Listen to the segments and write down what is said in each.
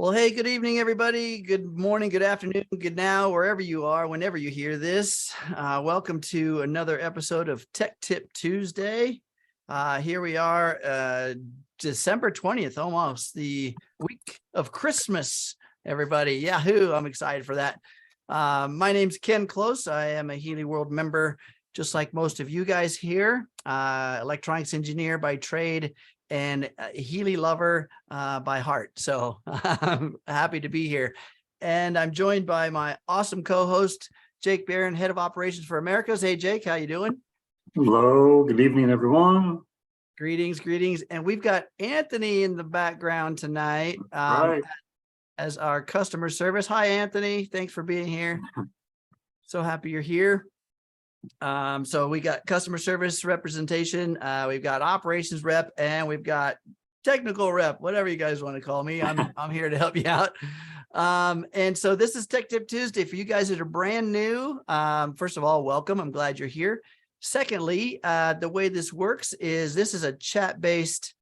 Well, hey, good evening, everybody. Good morning, good afternoon, good now, wherever you are, whenever you hear this. Welcome to another episode of Tech Tip Tuesday. Here we are, December 20th, almost the week of Christmas, everybody. Yahoo, I'm excited for that. My name's Ken Close. I am a Healy World member, just like most of you guys here, electronics engineer by trade, and a Healy lover by heart. So I'm happy to be here. And I'm joined by my awesome co-host, Jake Barron, Head of Operations for Americas. Hey, Jake, how you doing? Hello, good evening, everyone. Greetings, greetings. And we've got Anthony in the background tonight as our customer service. Hi, Anthony. Thanks for being here. So happy you're here. So we got customer service representation, we've got operations rep, and we've got technical rep, whatever you guys want to call me. I'm here to help you out. And so this is Tech Tip Tuesday for you guys that are brand new. First of all, welcome. I'm glad you're here. Secondly, the way this works is this is a chat-based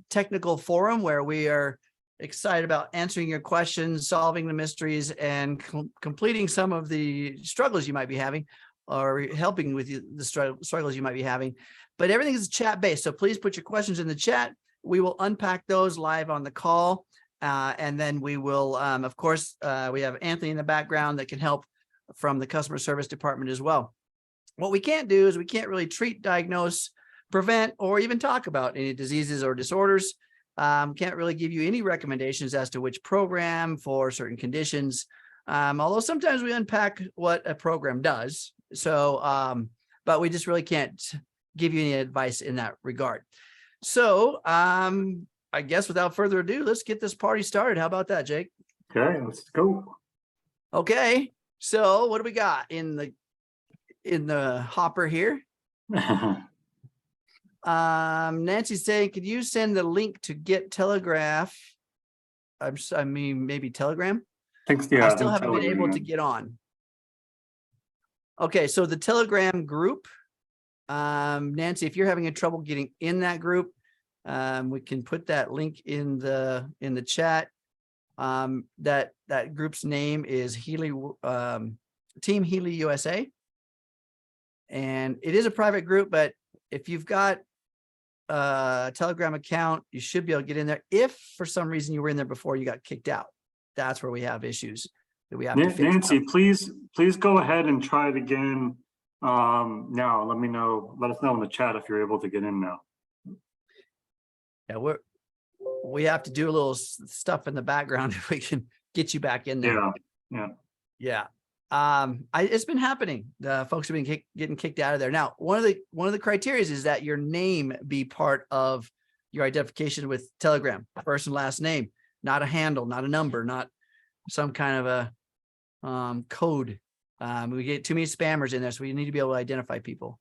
technical forum where we are excited about answering your questions, solving the mysteries, and completing some of the struggles you might be having, or helping with the struggles you might be having. But everything is chat based. So please put your questions in the chat. We will unpack those live on the call. And then we will, of course, we have Anthony in the background that can help from the customer service department as well. What we can't do is we can't really treat, diagnose, prevent, or even talk about any diseases or disorders. Can't really give you any recommendations as to which program for certain conditions. Although sometimes we unpack what a program does. So, but we just really can't give you any advice in that regard. So, I guess without further ado, let's get this party started. How about that, Jake? Okay, let's go. Okay, so what do we got in the hopper here? Nancy's saying, could you send the link to get Telegraph? I mean, maybe Telegram. Thanks. Yeah, I still haven't been able to get on. Okay, so the Telegram group, Nancy, if you're having a trouble getting in that group, we can put that link in the chat. That group's name is Healy, Team Healy USA, and it is a private group. But if you've got a Telegram account, you should be able to get in there. If for some reason you were in there before you got kicked out, that's where we have issues that we have to fix. Nancy, please go ahead and try it again. Now, let us know in the chat if you're able to get in now. Yeah, we have to do a little stuff in the background if we can get you back in there. Yeah. It's been happening. The folks have been getting kicked out of there. Now, one of the criteria is that your name be part of your identification with Telegram, first and last name, not a handle, not a number, not some kind of a code. We get too many spammers in there, so we need to be able to identify people.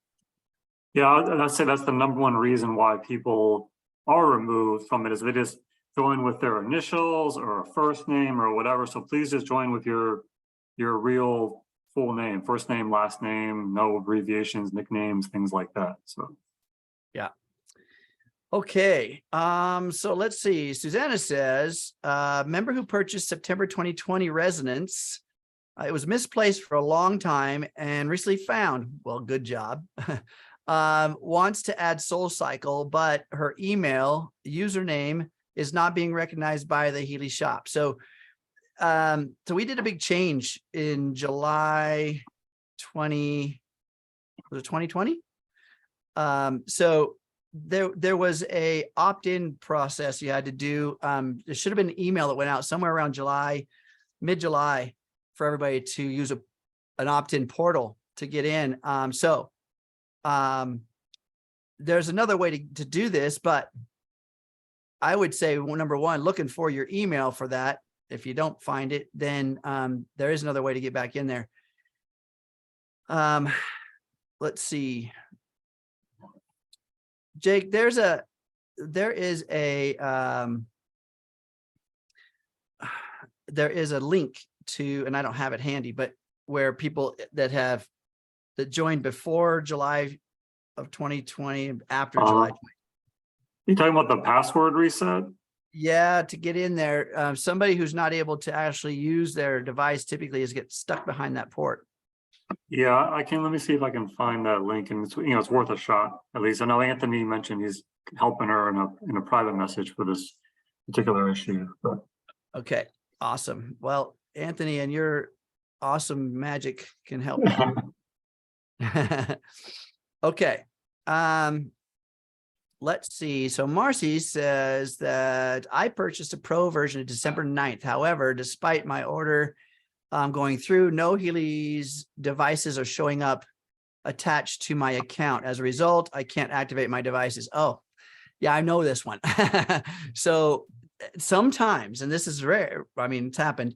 Yeah, I'd say that's the number one reason why people are removed from it, is they just join with their initials or a first name or whatever. So please just join with your real full name, first name, last name, no abbreviations, nicknames, things like that. So yeah. Okay, so let's see. Susanna says, member who purchased September 2020 residence, it was misplaced for a long time and recently found, well, good job, wants to add SoulCycle, but her email username is not being recognized by the Healy Shop. So we did a big change in July 2020. So there was a opt-in process you had to do. There should have been an email that went out somewhere around mid-July, for everybody to use an opt-in portal to get in. There's another way to do this, but I would say, well, number one, looking for your email for that. If you don't find it, then there is another way to get back in there. Let's see. Jake, there is a link to, and I don't have it handy, but where people that joined before July of 2020, after July 2020. You talking about the password reset? Yeah, to get in there, somebody who's not able to actually use their device typically is get stuck behind that port. Yeah, I can, let me see if I can find that link, and it's, it's worth a shot, at least. I know Anthony mentioned he's helping her in a private message for this particular issue, but. Okay, awesome. Well, Anthony and your awesome magic can help. Okay. Let's see. So Marcy says that I purchased a pro version of December 9th. However, despite my order going through, no Healy's devices are showing up attached to my account. As a result, I can't activate my devices. Oh, yeah, I know this one. So sometimes, and this is rare, I mean, it's happened,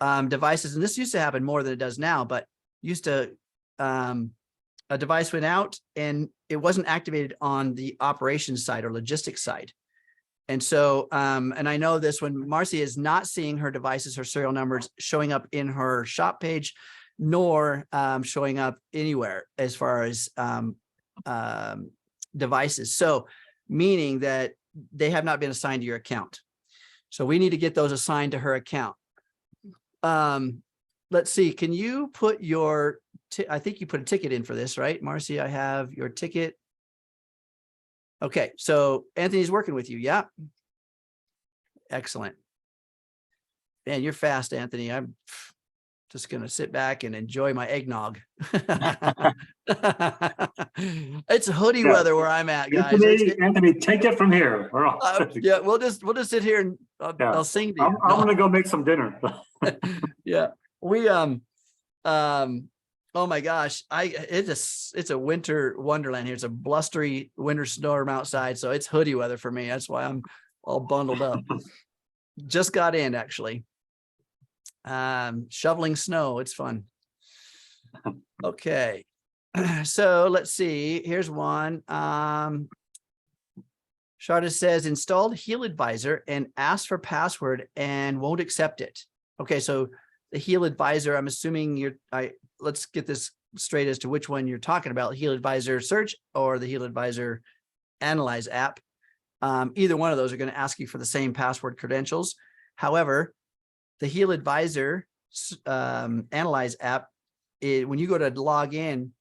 devices, and this used to happen more than it does now, but used to, a device went out and it wasn't activated on the operations side or logistics side. And so, and I know this when Marcy is not seeing her devices, her serial numbers showing up in her shop page, nor showing up anywhere as far as devices. So meaning that they have not been assigned to your account. So we need to get those assigned to her account. Let's see, can you put your, I think you put a ticket in for this, right? Marcy, I have your ticket. Okay, so Anthony's working with you. Yeah. Excellent. Man, you're fast, Anthony. I'm just going to sit back and enjoy my eggnog. It's hoodie weather where I'm at, guys. Anthony, take it from here. Yeah, we'll just sit here and I'll sing to you. I'm going to go make some dinner. Yeah, we oh my gosh, it's a winter wonderland here. It's a blustery winter storm outside, so it's hoodie weather for me. That's why I'm all bundled up. Just got in actually. Shoveling snow. It's fun. Okay. So let's see. Here's one. Sharda says installed HealAdvisor and asked for password and won't accept it. Okay, so the HealAdvisor, I'm assuming let's get this straight as to which one you're talking about, HealAdvisor Search or the HealAdvisor Analyse app. Either one of those are going to ask you for the same password credentials. However, the HealAdvisor Analyse app, when you go to log in,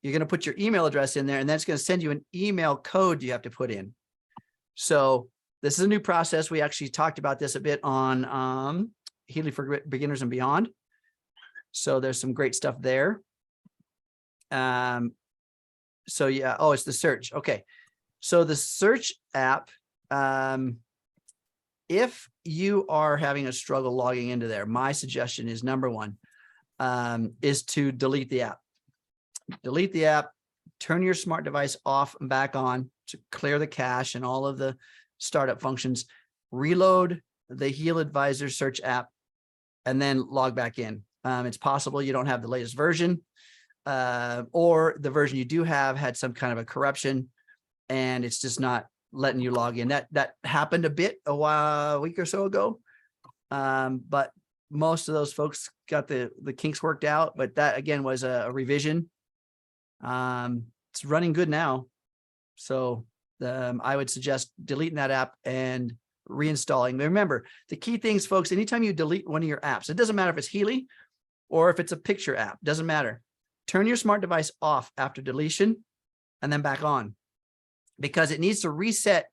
you're going to put your email address in there, and that's going to send you an email code you have to put in. So this is a new process. We actually talked about this a bit on Healy for Beginners and Beyond. So there's some great stuff there. So yeah, oh, it's the search. Okay. So the search app, if you are having a struggle logging into there, my suggestion is number one, is to delete the app. Delete the app, turn your smart device off and back on to clear the cache and all of the startup functions, reload the HealAdvisor Search app, and then log back in. It's possible you don't have the latest version, or the version you do have had some kind of a corruption and it's just not letting you log in. That happened a bit a week or so ago. But most of those folks got the kinks worked out, but that again was a revision. It's running good now. So I would suggest deleting that app and reinstalling. Remember, the key things, folks, anytime you delete one of your apps, it doesn't matter if it's Healy or if it's a picture app, doesn't matter. Turn your smart device off after deletion and then back on, because it needs to reset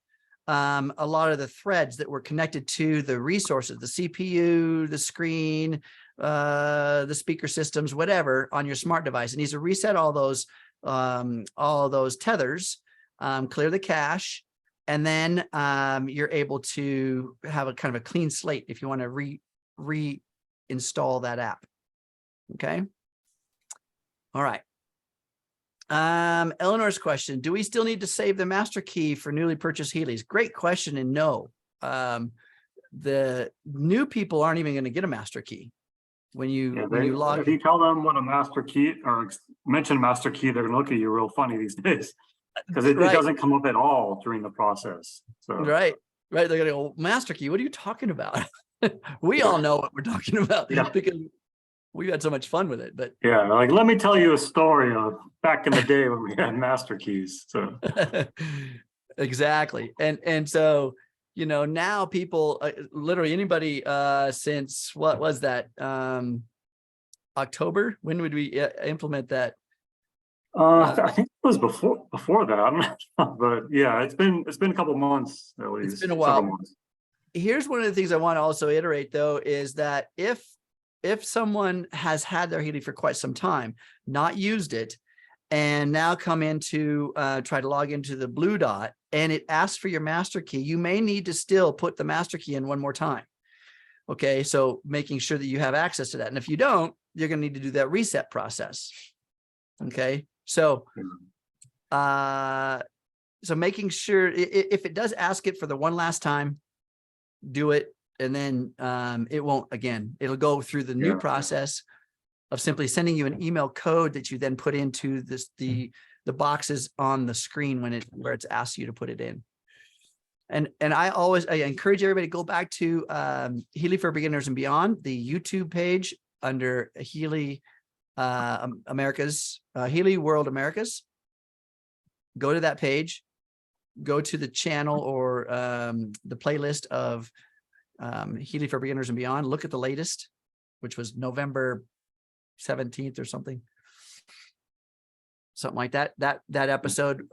a lot of the threads that were connected to the resources, the CPU, the screen, the speaker systems, whatever on your smart device. It needs to reset all those tethers, clear the cache, and then you're able to have a kind of a clean slate if you want to reinstall that app. Okay. All right. Eleanor's question, do we still need to save the master key for newly purchased Healys? Great question. And no, the new people aren't even going to get a master key. When you log, if you tell them what a master key or mention master key, they're going to look at you real funny these days, because it doesn't come up at all during the process. So right. They're going to go, master key, what are you talking about? We all know what we're talking about because we had so much fun with it. But yeah, like, let me tell you a story of back in the day when we had master keys. So exactly. And so, now people, literally anybody, since what was that? October? When would we implement that? I think it was before that. I don't know, but yeah, it's been a couple months at least. It's been a several while. months. Here's one of the things I want to also iterate, though, is that if someone has had their Healy for quite some time, not used it, and now come into try to log into the blue dot and it asks for your master key, you may need to still put the master key in one more time. Okay, so making sure that you have access to that. And if you don't, you're going to need to do that reset process. Okay, so making sure if it does ask it for the one last time, do it, and then it won't again. It'll go through the new process of simply sending you an email code that you then put into the boxes on the screen where it's asked you to put it in. And I encourage everybody to go back to Healy for Beginners and Beyond, the YouTube page under Healy Americas, Healy World Americas. Go to that page, go to the channel or the playlist of Healy for Beginners and Beyond. Look at the latest, which was November 17th or something like that. That episode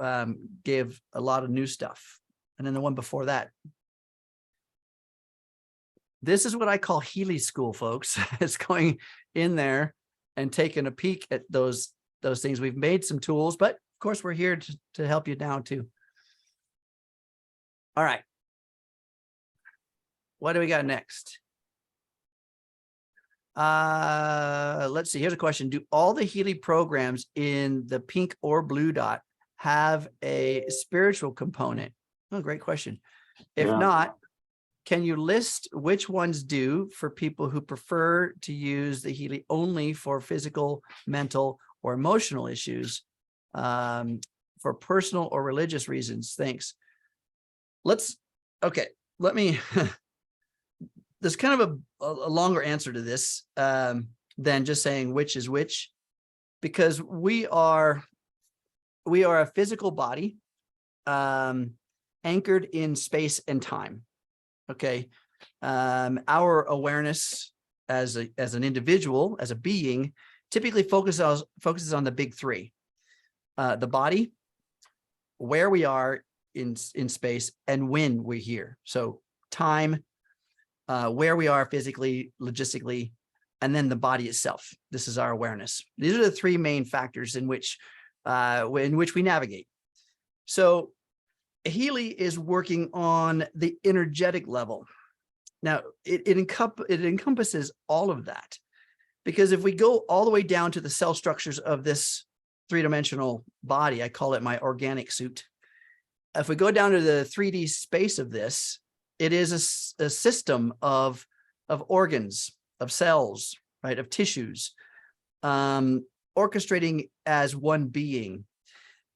gave a lot of new stuff. And then the one before that. This is what I call Healy School, folks. It's going in there and taking a peek at those things. We've made some tools, but of course we're here to help you down too. All right. What do we got next? Let's see. Here's a question. Do all the Healy programs in the pink or blue dot have a spiritual component? Oh, great question. If not, can you list which ones do for people who prefer to use the Healy only for physical, mental, or emotional issues, for personal or religious reasons? Thanks. Let me, there's kind of a longer answer to this than just saying which is which, because we are a physical body anchored in space and time. Okay. Our awareness as an individual, as a being, typically focuses on the big three: the body, where we are in space, and when we're here. So time, where we are physically, logistically, and then the body itself. This is our awareness. These are the three main factors in which we navigate. So Healy is working on the energetic level. Now, it encompasses all of that, because if we go all the way down to the cell structures of this three-dimensional body, I call it my organic suit. If we go down to the 3D space of this, it is a system of organs, of cells, right, of tissues, orchestrating as one being.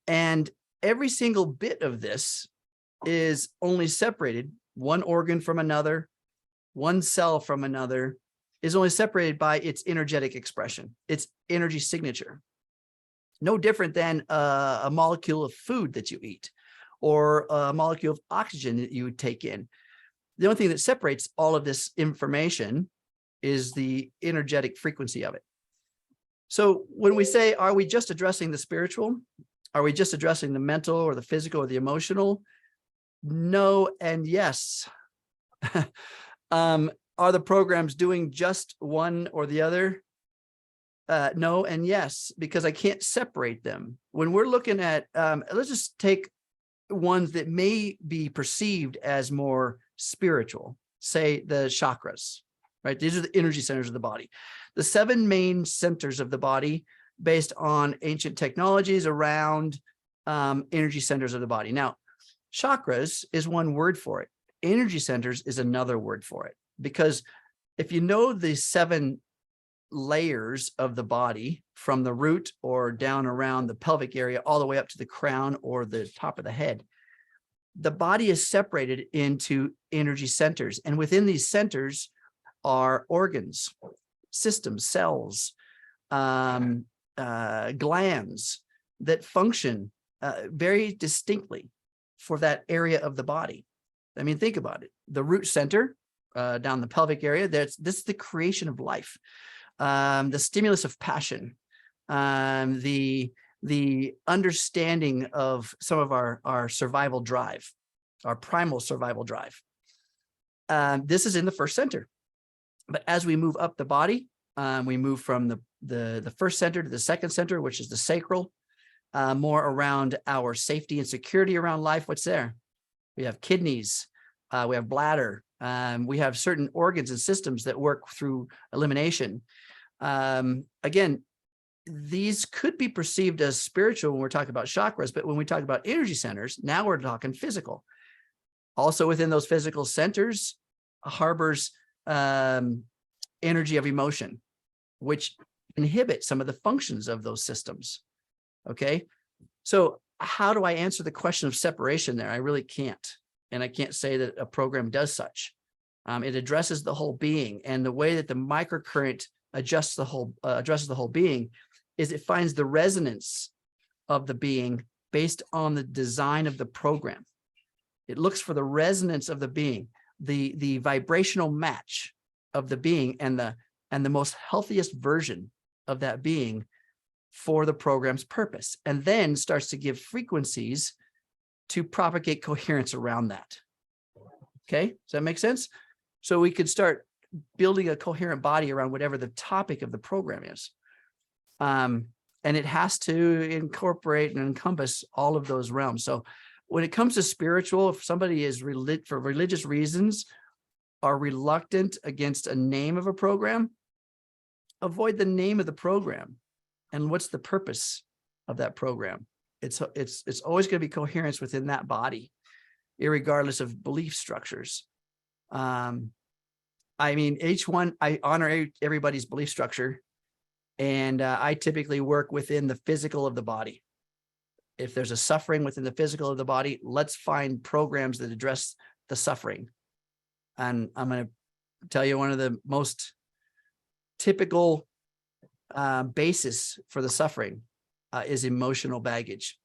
And every single bit of this is only separated, one organ from another, one cell from another, is only separated by its energetic expression, its energy signature. No different than a molecule of food that you eat or a molecule of oxygen that you would take in. The only thing that separates all of this information is the energetic frequency of it. So when we say, are we just addressing the spiritual? Are we just addressing the mental or the physical or the emotional? No and yes. Are the programs doing just one or the other? No and yes, because I can't separate them. When we're looking at, let's just take ones that may be perceived as more spiritual, say the chakras, right? These are the energy centers of the body. The 7 main centers of the body based on ancient technologies around energy centers of the body. Now, chakras is one word for it. Energy centers is another word for it, because if you know the 7 layers of the body from the root or down around the pelvic area all the way up to the crown or the top of the head, the body is separated into energy centers, and within these centers are organs, systems, cells, glands that function very distinctly for that area of the body. I mean, think about it. The root center down the pelvic area, this is the creation of life, the stimulus of passion, the understanding of some of our survival drive, our primal survival drive. This is in the first center. But as we move up the body, we move from the first center to the second center, which is the sacral, more around our safety and security around life. What's there? We have kidneys, we have bladder, we have certain organs and systems that work through elimination. Again, these could be perceived as spiritual when we're talking about chakras, but when we talk about energy centers, now we're talking physical. Also within those physical centers harbors energy of emotion, which inhibit some of the functions of those systems. Okay, so how do I answer the question of separation there? I really can't, and I can't say that a program does such. It addresses the whole being, and the way that the microcurrent addresses the whole being is it finds the resonance of the being based on the design of the program. It looks for the resonance of the being, the vibrational match of the being, and the most healthiest version of that being for the program's purpose, and then starts to give frequencies to propagate coherence around that. Okay, does that make sense? So we could start building a coherent body around whatever the topic of the program is. And it has to incorporate and encompass all of those realms. So when it comes to spiritual, if somebody is for religious reasons are reluctant against a name of a program, avoid the name of the program. And what's the purpose of that program? It's always going to be coherence within that body, irregardless of belief structures. I mean, I honor everybody's belief structure, and I typically work within the physical of the body. If there's a suffering within the physical of the body, let's find programs that address the suffering. And I'm going to tell you one of the most typical basis for the suffering is emotional baggage,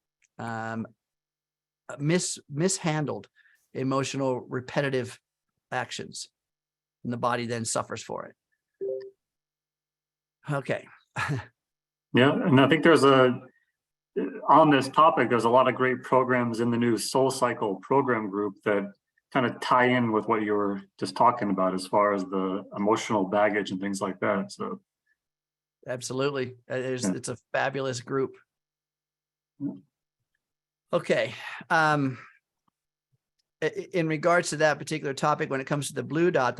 mishandled emotional repetitive actions, and the body then suffers for it. Okay. Yeah, and I think on this topic, there's a lot of great programs in the new Soul Cycle program group that kind of tie in with what you were just talking about as far as the emotional baggage and things like that. So absolutely. It's a fabulous group. Okay. In regards to that particular topic, when it comes to the blue dot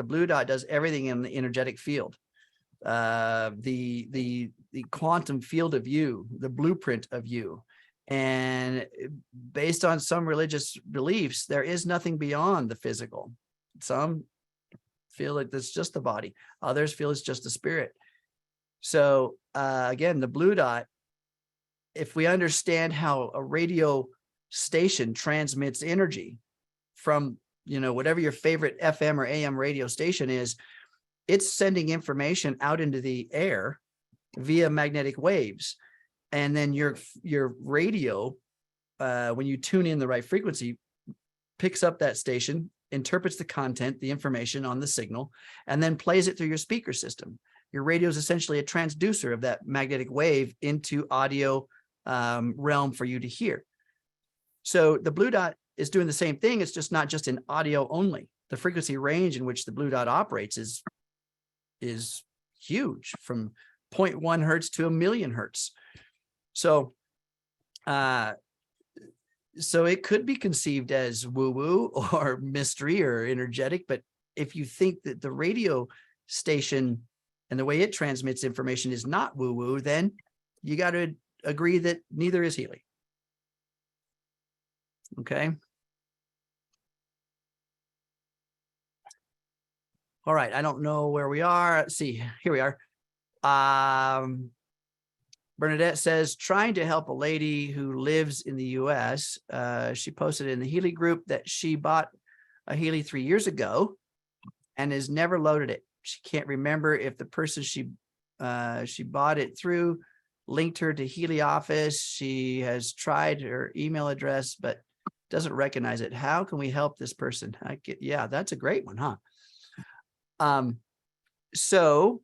does everything in the energetic field. The quantum field of you, the blueprint of you. And based on some religious beliefs, there is nothing beyond the physical. Some feel like it's just the body. Others feel it's just the spirit. So again, the blue dot, if we understand how a radio station transmits energy from, whatever your favorite FM or AM radio station is, it's sending information out into the air via magnetic waves. And then your radio, when you tune in the right frequency, picks up that station, interprets the content, the information on the signal, and then plays it through your speaker system. Your radio is essentially a transducer of that magnetic wave into audio realm for you to hear. So the blue dot is doing the same thing. It's just not just in audio only. The frequency range in which the blue dot operates is huge, from 0.1 hertz to 1,000,000 hertz. So, so it could be conceived as woo-woo or mystery or energetic, but if you think that the radio station and the way it transmits information is not woo-woo, then you got to agree that neither is Healy. Okay. All right. I don't know where we are. Let's see. Here we are. Bernadette says, trying to help a lady who lives in the US. She posted in the Healy group that she bought a Healy 3 years ago and has never loaded it. She can't remember if the person she bought it through linked her to Healy office. She has tried her email address, but doesn't recognize it. How can we help this person? Yeah, that's a great one, huh? So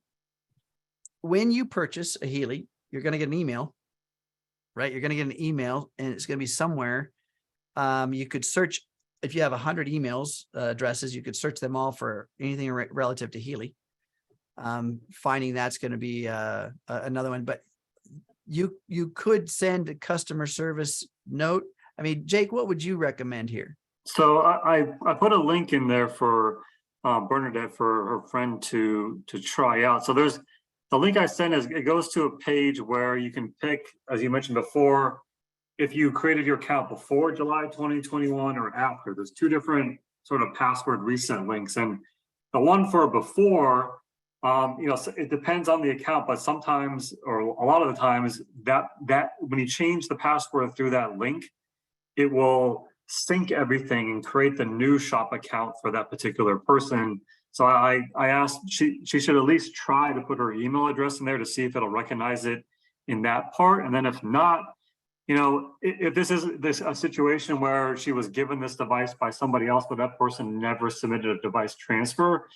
when you purchase a Healy, you're going to get an email, right? You're going to get an email, and it's going to be somewhere. You could search, if you have 100 emails addresses, you could search them all for anything relative to Healy. Finding that's going to be another one, but you could send a customer service note. I mean, Jake, what would you recommend here? So I put a link in there for Bernadette, for her friend to try out. So there's the link I sent is, it goes to a page where you can pick, as you mentioned before, if you created your account before July 2021 or after. There's two different sort of password reset links, and the one for before, it depends on the account, but sometimes, or a lot of the times, that when you change the password through that link, it will sync everything and create the new shop account for that particular person. So I asked, she should at least try to put her email address in there to see if it'll recognize it in that part. And then if not, if this is a situation where she was given this device by somebody else, but that person never submitted a device transfer,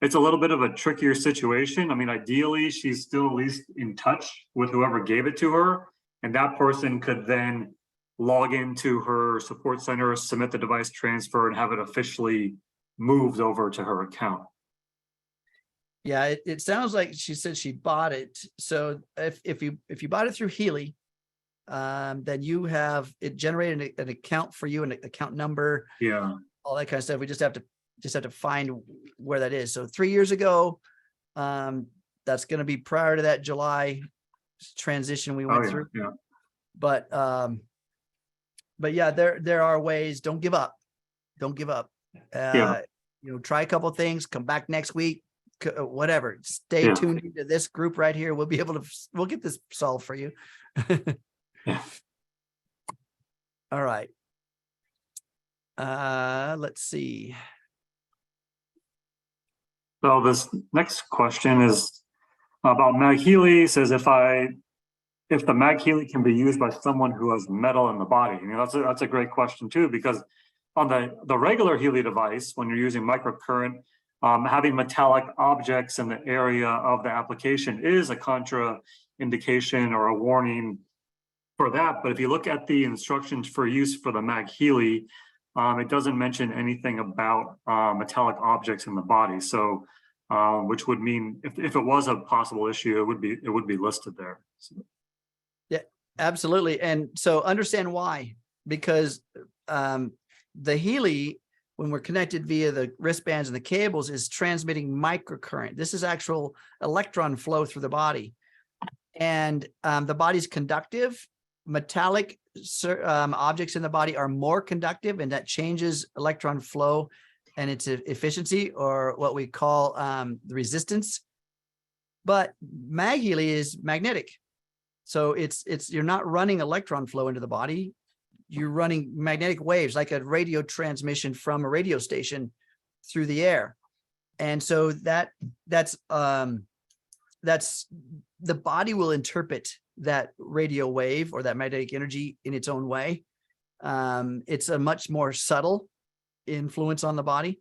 it's a little bit of a trickier situation. I mean, ideally, she's still at least in touch with whoever gave it to her, and that person could then log into her support center, submit the device transfer, and have it officially moved over to her account. Yeah, it sounds like she said she bought it. So if you bought it through Healy, then you have it generated an account for you, an account number, yeah, all that kind of stuff. We just have to find where that is. So 3 years ago, that's going to be prior to that July transition we went through. Yeah. But yeah, there are ways. Don't give up. Don't give up. Try a couple of things, come back next week, whatever. Stay tuned into this group right here. We'll get this solved for you. Yeah. All right. Let's see. So this next question is about MagHealy. Says if the MagHealy can be used by someone who has metal in the body. That's a great question too, because on the regular Healy device, when you're using microcurrent, having metallic objects in the area of the application is a contraindication or a warning for that. But if you look at the instructions for use for the MagHealy, it doesn't mention anything about metallic objects in the body. So, which would mean if it was a possible issue, it would be listed there. So. Yeah, absolutely. And so understand why, because the Healy, when we're connected via the wristbands and the cables, is transmitting microcurrent. This is actual electron flow through the body, and the body's conductive. Metallic objects in the body are more conductive, and that changes electron flow and its efficiency, or what we call the resistance. But MagHealy is magnetic. So you're not running electron flow into the body. You're running magnetic waves, like a radio transmission from a radio station through the air. And so that's the body will interpret that radio wave or that magnetic energy in its own way. It's a much more subtle influence on the body.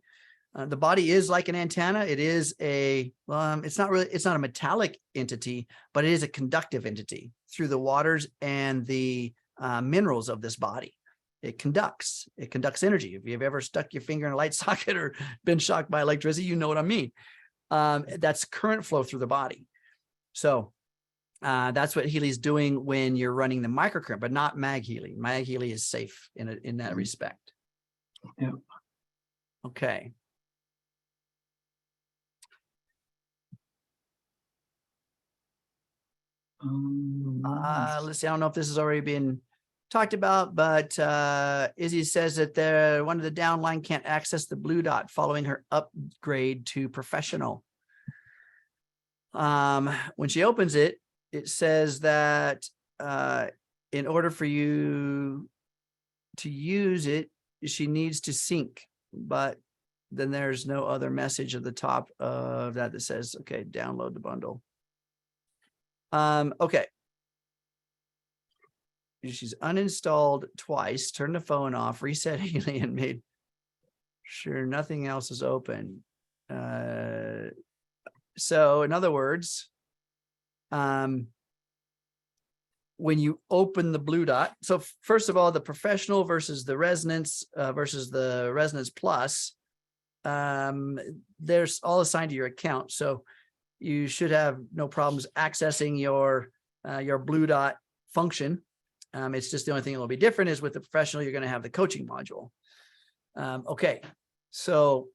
The body is like an antenna. It is it's not a metallic entity, but it is a conductive entity through the waters and the minerals of this body. It conducts energy. If you've ever stuck your finger in a light socket or been shocked by electricity, you know what I mean. That's current flow through the body. So that's what Healy's doing when you're running the microcurrent, but not MagHealy. MagHealy is safe in that respect. Yeah. Okay. Let's see. I don't know if this has already been talked about, but Izzy says that one of the downline can't access the blue dot following her upgrade to professional. When she opens it, it says that in order for you to use it, she needs to sync, but then there's no other message at the top of that says, okay, download the bundle. Okay. she's uninstalled twice, turned the phone off, reset Healy, and made sure nothing else is open. So in other words, when you open the blue dot, so first of all, the professional versus the resonance versus the resonance plus, there's all assigned to your account. So you should have no problems accessing your blue dot function. It's just the only thing that will be different is with the professional, you're going to have the coaching module. Okay. So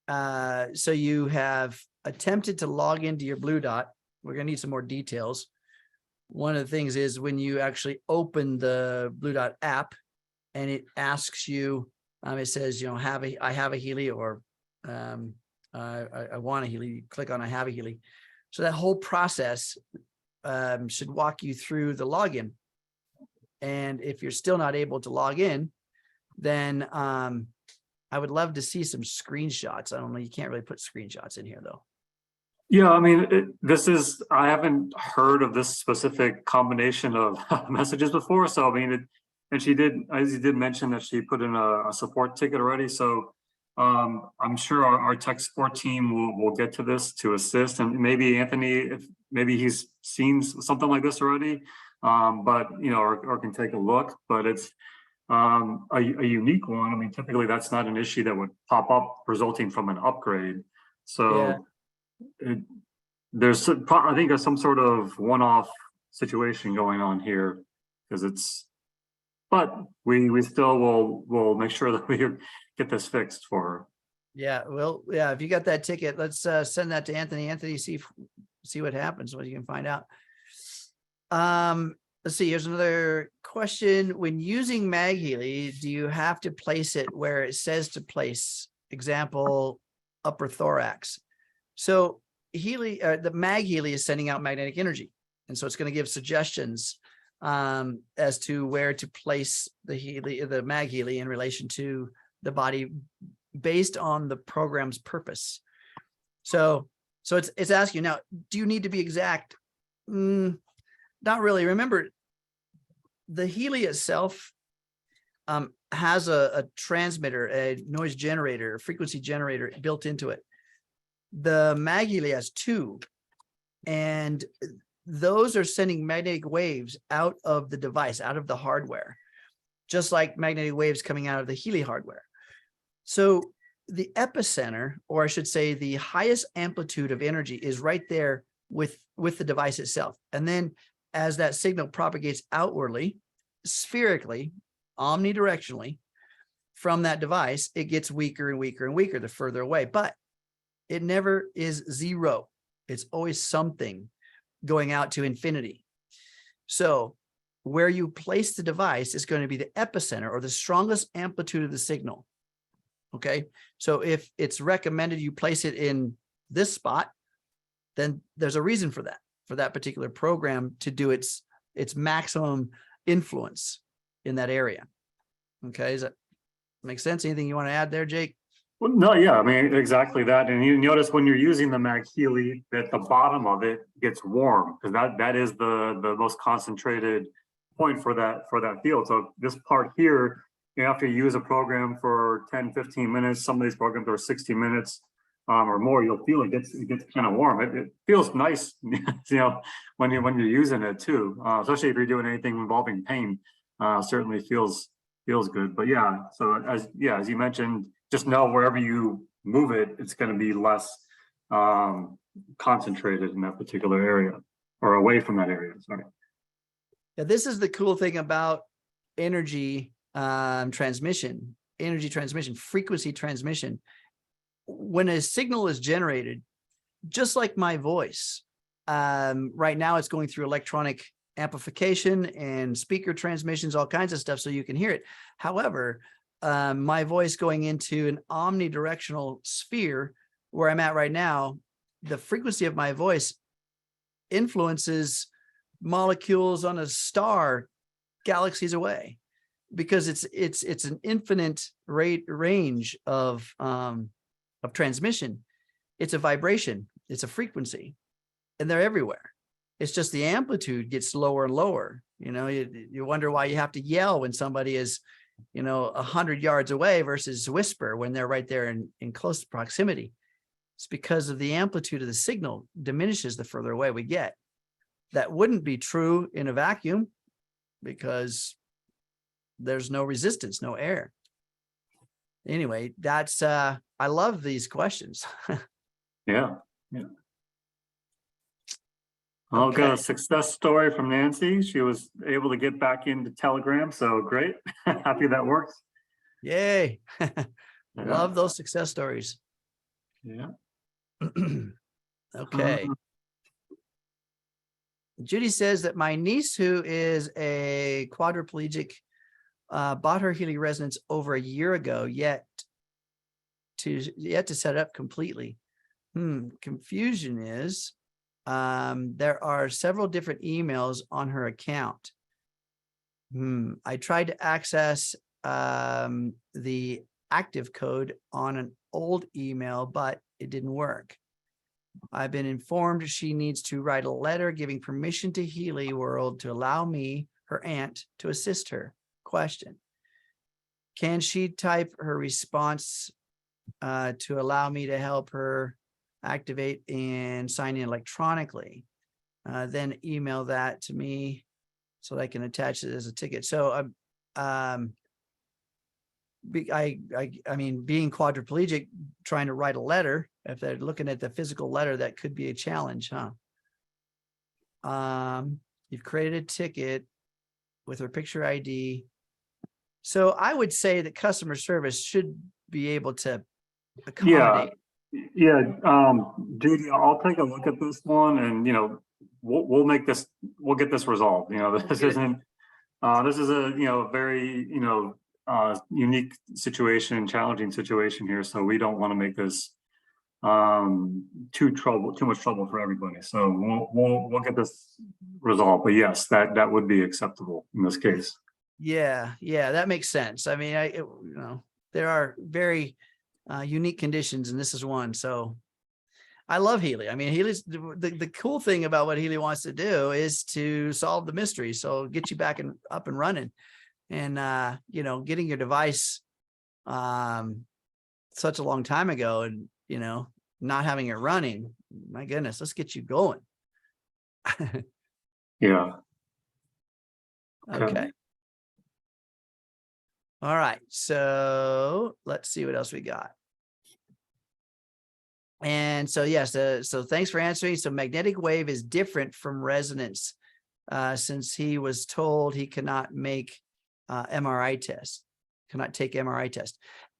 you have attempted to log into your blue dot. We're going to need some more details. One of the things is when you actually open the blue dot app and it asks you, it says, I have a Healy, or I want a Healy. You click on I have a Healy. So that whole process should walk you through the login. And if you're still not able to log in, then I would love to see some screenshots. I don't know. You can't really put screenshots in here though. Yeah, I mean, I haven't heard of this specific combination of messages before. So, I mean, and she did, as you did mention that she put in a support ticket already. So I'm sure our tech support team will get to this to assist. And maybe Anthony, maybe he's seen something like this already, but, or can take a look, but it's a unique one. I mean, typically that's not an issue that would pop up resulting from an upgrade. So. Yeah. I think there's some sort of one-off situation going on here because but we still will make sure that we get this fixed for her. Yeah, well, yeah, if you got that ticket, let's send that to Anthony. Anthony, see what happens, what you can find out. Let's see, here's another question. When using MagHealy, do you have to place it where it says to place? Example, upper thorax. So Healy, the MagHealy is sending out magnetic energy. And so it's going to give suggestions as to where to place the MagHealy in relation to the body based on the program's purpose. So it's asking now, do you need to be exact? Not really. Remember, the Healy itself has a transmitter, a noise generator, a frequency generator built into it. The MagHealy has two, and those are sending magnetic waves out of the device, out of the hardware, just like magnetic waves coming out of the Healy hardware. So the epicenter, or I should say the highest amplitude of energy, is right there with the device itself. And then as that signal propagates outwardly, spherically, omnidirectionally from that device, it gets weaker and weaker and weaker the further away. But it never is zero. It's always something going out to infinity. So where you place the device is going to be the epicenter, or the strongest amplitude of the signal. Okay. So if it's recommended you place it in this spot, then there's a reason for that particular program to do its maximum influence in that area. Okay. Does that make sense? Anything you want to add there, Jake? Well, no, yeah, I mean, exactly that. And you notice when you're using the MagHealy that the bottom of it gets warm, because that is the most concentrated point for that field. So this part here, after you use a program for 10, 15 minutes, some of these programs are 60 minutes or more, you'll feel it gets kind of warm. It feels nice, when you're using it too, especially if you're doing anything involving pain. Certainly feels good. But yeah, so as you mentioned, just know wherever you move it, it's going to be less concentrated in that particular area, or away from that area. Sorry. Yeah, this is the cool thing about energy transmission, frequency transmission. When a signal is generated, just like my voice, right now it's going through electronic amplification and speaker transmissions, all kinds of stuff, so you can hear it. However, my voice going into an omnidirectional sphere where I'm at right now, the frequency of my voice influences molecules on a star galaxies away, because it's an infinite range of transmission. It's a vibration, it's a frequency, and they're everywhere. It's just the amplitude gets lower and lower. You know, you wonder why you have to yell when somebody is, 100 yards away versus whisper when they're right there in close proximity. It's because of the amplitude of the signal diminishes the further away we get. That wouldn't be true in a vacuum because there's no resistance, no air. Anyway, that's, I love these questions. Yeah. I'll get a success story from Nancy. She was able to get back into Telegram. So great. Happy that works. Yay. Love those success stories. Yeah. Okay. Judy says that my niece, who is a quadriplegic, bought her Healy resonance over a year ago, yet to set it up completely. Confusion is, there are several different emails on her account. I tried to access the active code on an old email, but it didn't work. I've been informed she needs to write a letter giving permission to Healy World to allow me, her aunt, to assist her. Question: can she type her response to allow me to help her activate and sign in electronically, then email that to me so that I can attach it as a ticket? So I mean, being quadriplegic, trying to write a letter, if they're looking at the physical letter, that could be a challenge, huh? You've created a ticket with her picture ID. So I would say that customer service should be able to accommodate. Yeah. Judy, I'll take a look at this one, and we'll get this resolved. This isn't this is a very unique situation, challenging situation here, so we don't want to make this too much trouble for everybody. So we'll get this resolved. But yes, that would be acceptable in this case. Yeah, that makes sense. I mean, there are very unique conditions, and this is one. So I love Healy. I mean, Healy's the cool thing about what Healy wants to do is to solve the mystery. So get you back and up and running, and getting your device such a long time ago, and not having it running. My goodness, let's get you going. Yeah. Okay. All right. So let's see what else we got. And so, yes, so thanks for answering. So magnetic wave is different from resonance, since he was told he cannot make MRI tests, cannot take MRI test.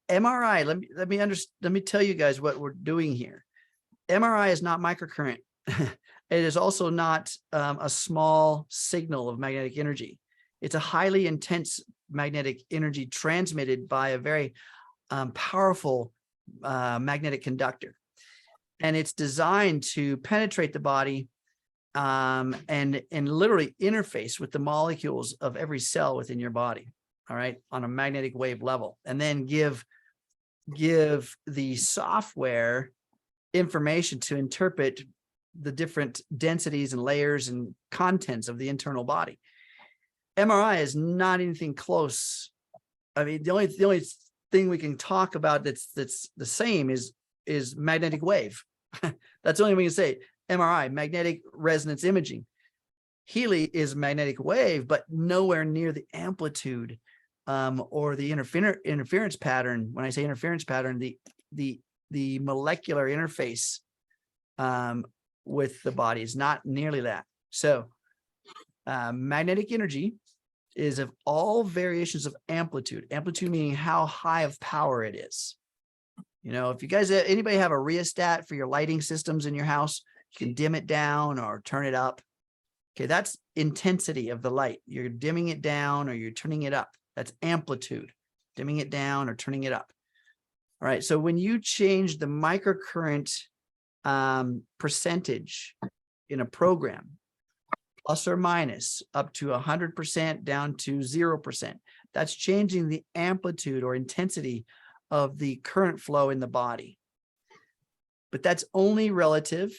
MRI, let me tell you guys what we're doing here. MRI is not microcurrent. It is also not a small signal of magnetic energy. It's a highly intense magnetic energy transmitted by a very powerful magnetic conductor. And it's designed to penetrate the body and literally interface with the molecules of every cell within your body, all right, on a magnetic wave level, and then give the software information to interpret the different densities and layers and contents of the internal body. MRI is not anything close. I mean, the only thing we can talk about that's the same is magnetic wave. That's the only thing we can say. MRI, magnetic resonance imaging. Healy is magnetic wave, but nowhere near the amplitude or the interference pattern. When I say interference pattern, the molecular interface with the body is not nearly that. So magnetic energy is of all variations of amplitude meaning how high of power it is. If you guys, anybody have a rheostat for your lighting systems in your house, you can dim it down or turn it up. Okay, that's intensity of the light. You're dimming it down or you're turning it up. That's amplitude, dimming it down or turning it up. All right, so when you change the microcurrent percentage in a program, plus or minus up to 100% down to 0%, that's changing the amplitude or intensity of the current flow in the body. But that's only relative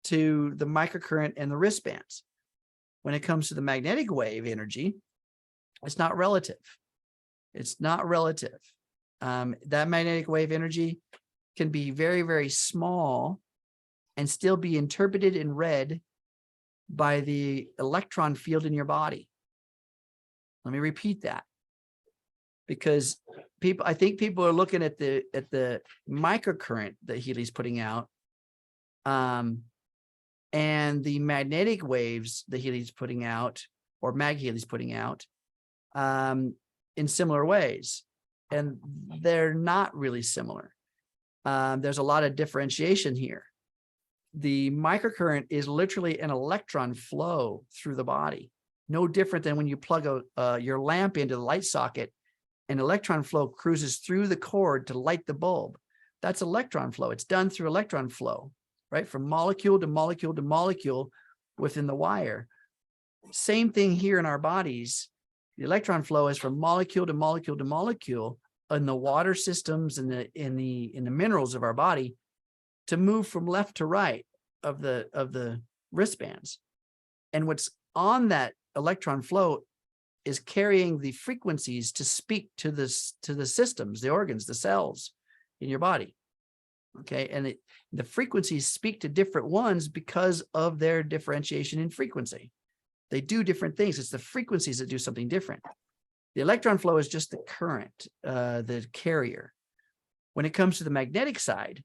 to the microcurrent and the wristbands. When it comes to the magnetic wave energy, it's not relative. It's not relative. That magnetic wave energy can be very, very small and still be interpreted and read by the electron field in your body. Let me repeat that, because I think people are looking at the microcurrent that Healy's putting out, and the magnetic waves that Healy's putting out, or MagHealy's putting out, in similar ways, and they're not really similar. There's a lot of differentiation here. The microcurrent is literally an electron flow through the body, no different than when you plug your lamp into the light socket. An electron flow cruises through the cord to light the bulb. That's electron flow. It's done through electron flow, right? From molecule to molecule to molecule within the wire. Same thing here in our bodies. The electron flow is from molecule to molecule to molecule in the water systems and in the minerals of our body, to move from left to right of the wristbands. And what's on that electron flow is carrying the frequencies to speak to the systems, the organs, the cells in your body. Okay, and the frequencies speak to different ones because of their differentiation in frequency. They do different things. It's the frequencies that do something different. The electron flow is just the current, the carrier. When it comes to the magnetic side,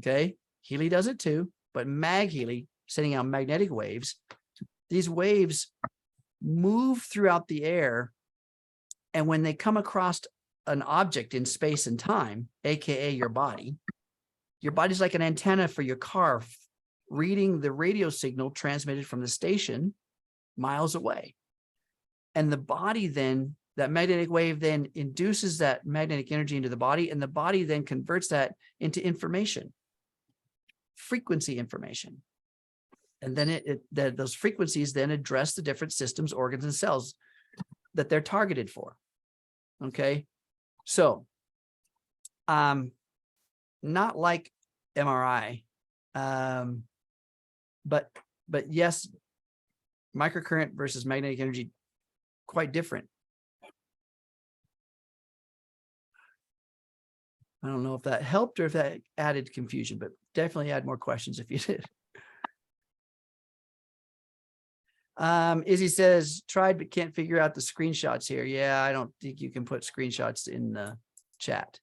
okay, Healy does it too, but MagHealy, sending out magnetic waves, these waves move throughout the air, and when they come across an object in space and time, aka your body's like an antenna for your car, reading the radio signal transmitted from the station miles away. And the body then, that magnetic wave then induces that magnetic energy into the body, and the body then converts that into information, frequency information. And then those frequencies then address the different systems, organs, and cells that they're targeted for. Okay. So, not like MRI, but yes, microcurrent versus magnetic energy, quite different. I don't know if that helped or if that added confusion, but definitely add more questions if you did. Izzy says, tried but can't figure out the screenshots here. Yeah, I don't think you can put screenshots in the chat.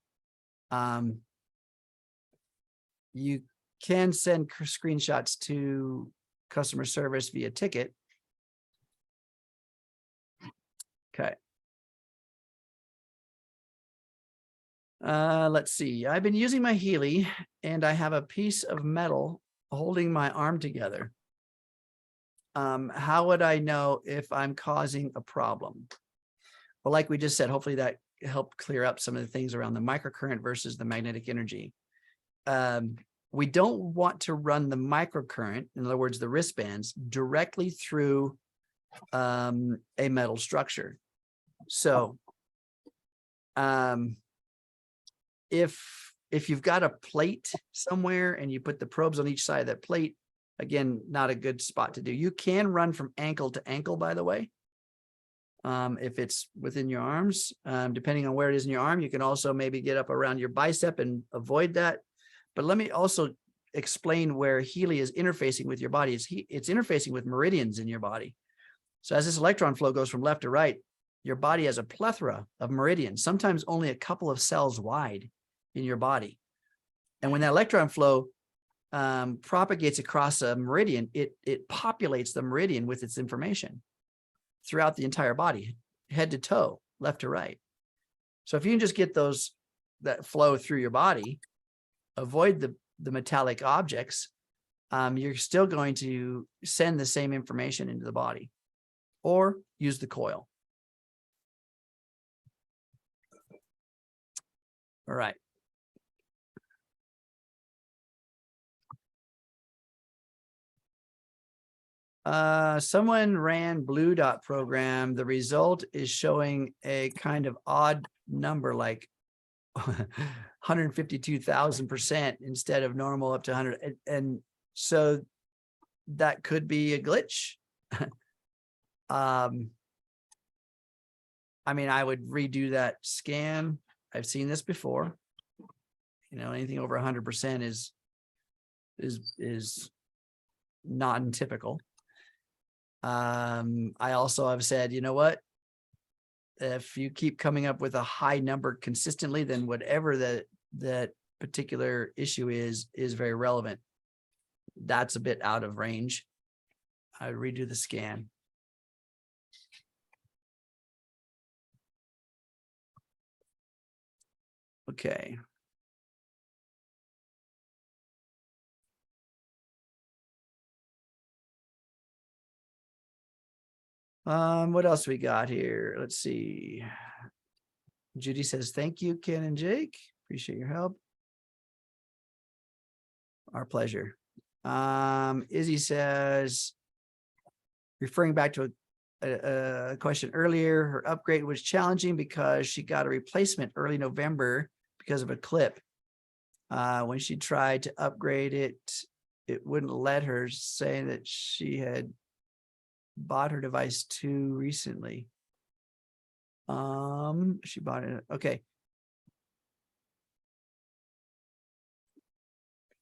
You can send screenshots to customer service via ticket. Okay. Let's see. I've been using my Healy and I have a piece of metal holding my arm together. How would I know if I'm causing a problem? Well, like we just said, hopefully that helped clear up some of the things around the microcurrent versus the magnetic energy. We don't want to run the microcurrent, in other words, the wristbands, directly through a metal structure. So if you've got a plate somewhere and you put the probes on each side of that plate, again, not a good spot to do. You can run from ankle to ankle, by the way. If it's within your arms, depending on where it is in your arm, you can also maybe get up around your bicep and avoid that. But let me also explain where Healy is interfacing with your body. It's interfacing with meridians in your body. So as this electron flow goes from left to right, your body has a plethora of meridians, sometimes only a couple of cells wide in your body. And when that electron flow propagates across a meridian, it populates the meridian with its information throughout the entire body, head to toe, left to right. So if you can just get that flow through your body, avoid the metallic objects, you're still going to send the same information into the body, or use the coil. All right. Someone ran Blue Dot program. The result is showing a kind of odd number, like 152,000% instead of normal up to 100. And so that could be a glitch. I mean, I would redo that scan. I've seen this before. You know, anything over 100% is non-typical. I also have said, you know what? If you keep coming up with a high number consistently, then whatever that particular issue is very relevant. That's a bit out of range. I redo the scan. Okay. What else we got here? Let's see. Judy says, thank you, Ken and Jake. Appreciate your help. Our pleasure. Izzy says, referring back to a question earlier, her upgrade was challenging because she got a replacement early November because of a clip. When she tried to upgrade it, it wouldn't let her, saying that she had bought her device too recently. She bought it. Okay.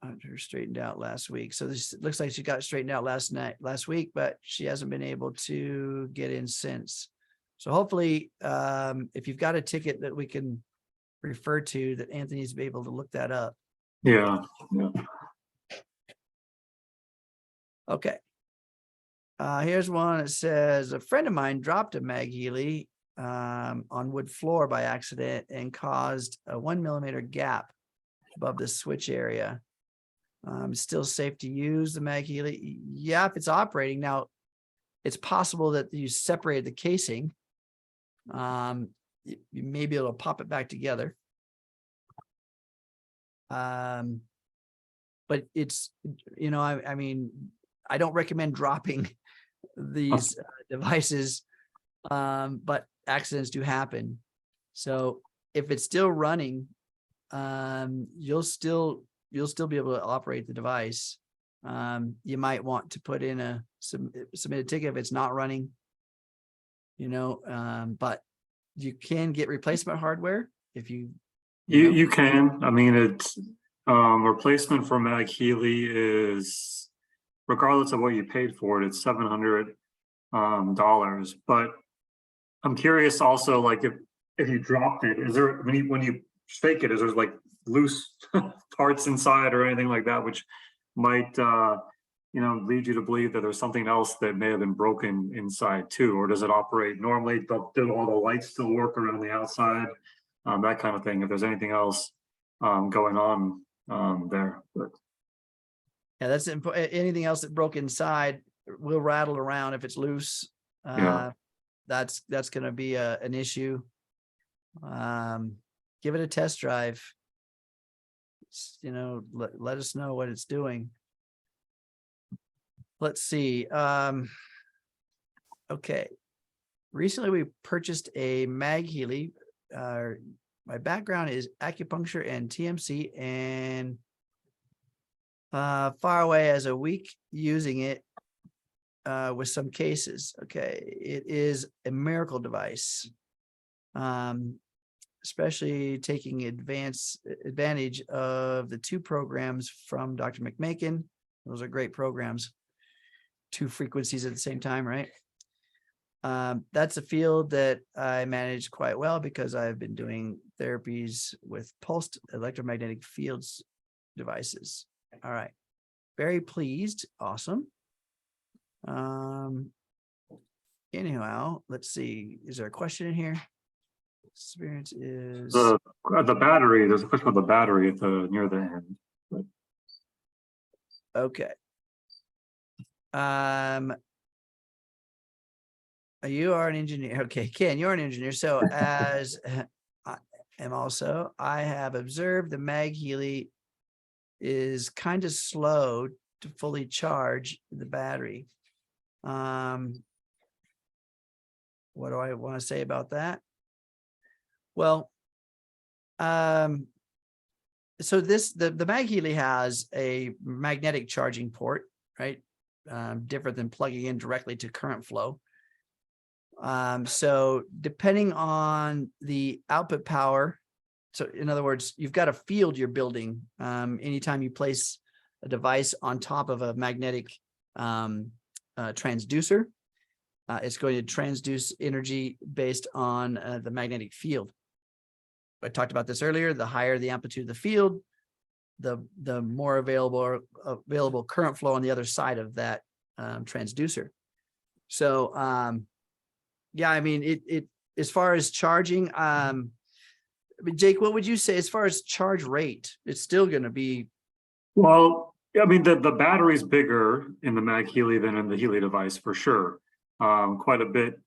Got her straightened out last week. So this looks like she got straightened out last week, but she hasn't been able to get in since. So hopefully, if you've got a ticket that we can refer to, that Anthony's be able to look that up. Yeah. Okay. Here's one that says, a friend of mine dropped a MagHealy on wood floor by accident and caused a 1 millimeter gap above the switch area. Still safe to use the MagHealy? Yeah, if it's operating. Now, it's possible that you separated the casing. You may be able to pop it back together. But it's, you know, I mean, I don't recommend dropping these devices, but accidents do happen. So if it's still running, you'll still be able to operate the device. You might want to put in submit a ticket if it's not running, you know, but you can get replacement hardware if you can. I mean, it's replacement for MagHealy is, regardless of what you paid for it, it's $700. But I'm curious also, like if you dropped it, is there, when you shake it, is there like loose parts inside or anything like that, which might you know, lead you to believe that there's something else that may have been broken inside too? Or does it operate normally, but do all the lights still work around the outside? That kind of thing, if there's anything else going on there. But yeah, that's anything else that broke inside will rattle around if it's loose. Yeah. That's going to be an issue. Give it a test drive. You know, let us know what it's doing. Let's see. Okay. Recently, we purchased a MagHealy. My background is acupuncture and TMC, and far away as a week using it with some cases. Okay, it is a miracle device, especially taking advantage of the 2 programs from Dr. McMakin. Those are great programs. 2 frequencies at the same time, right? That's a field that I manage quite well because I've been doing therapies with pulsed electromagnetic fields devices. All right. Very pleased. Awesome. Anyhow, let's see. Is there a question in here? Experience is the battery. There's a question about the battery at the near the end. But okay. You are an engineer. Okay, Ken, you're an engineer. So as I am also, I have observed the MagHealy is kind of slow to fully charge the battery. What do I want to say about that? Well, so the MagHealy has a magnetic charging port, right? different than plugging in directly to current flow. So depending on the output power, so in other words, you've got a field you're building. Anytime you place a device on top of a magnetic transducer, it's going to transduce energy based on the magnetic field. I talked about this earlier. The higher the amplitude of the field, the more available current flow on the other side of that transducer. So yeah, I mean, it as far as charging, Jake, what would you say as far as charge rate? It's still going to be. Well, I mean, the battery's bigger in the MagHealy than in the Healy device for sure. Quite a bit